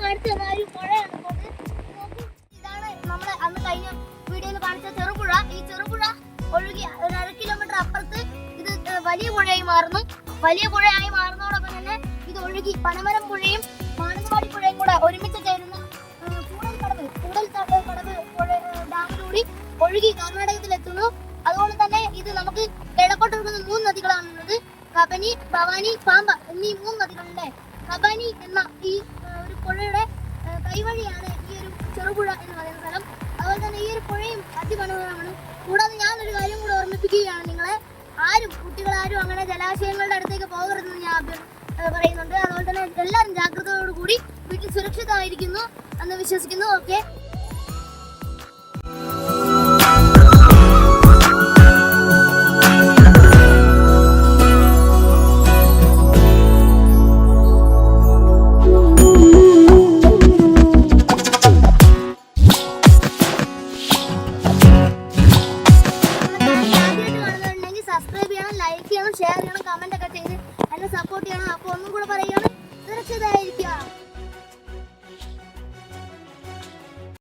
കാണിച്ചു തന്ന ഒരു പുഴയാണ് ഇതാണ് നമ്മുടെ അന്ന് കഴിഞ്ഞ വീഡിയോയിൽ കാണിച്ച ചെറുപുഴ. ഈ ചെറുപുഴ ഒഴുകി ഒരു 1/2 കിലോമീറ്റർ അപ്പുറത്ത് ഇത് വലിയ പുഴയായി മാറുന്നു. വലിയ പുഴയായി മാറുന്നതോടൊപ്പം തന്നെ ഇത് ഒഴുകി പനമരം പുഴയും മാനന്തവാടി പുഴയും കൂടെ ഒരുമിച്ച് ചേരുന്ന കൂടൽകടവ് പുഴ ഡാമിലൂടെ ഒഴുകി കർണാടകത്തിലെത്തുന്നു. അതുകൊണ്ട് തന്നെ ഇത് നമുക്ക് കിഴക്കോട്ട് ഒഴുകുന്ന 3 നദികളാണുള്ളത്. കബനി, ഭവാനി, പാമ്പ എന്നീ 3 നദികളുടെ കബനി എന്ന ഈ ഒരു പുഴയുടെ കൈവഴിയാണ് ഈ ഒരു ചെറുപുഴ എന്ന് പറയുന്ന സ്ഥലം. അതുപോലെ തന്നെ ഈ ഒരു പുഴയും അതിമനോഹരമാണ്. കൂടാതെ ഞാനൊരു കാര്യം കൂടെ ഓർമ്മിപ്പിക്കുകയാണ് നിങ്ങളെ, കുട്ടികളാരും അങ്ങനെ ജലാശയങ്ങളുടെ അടുത്തേക്ക് പോകരുതെന്ന് ഞാൻ പറയുന്നുണ്ട്. അതുപോലെ തന്നെ എല്ലാവരും ജാഗ്രതയോടുകൂടി വീട്ടിൽ സുരക്ഷിതമായിരിക്കുന്നു എന്ന് വിശ്വസിക്കുന്നു. ഓക്കെ.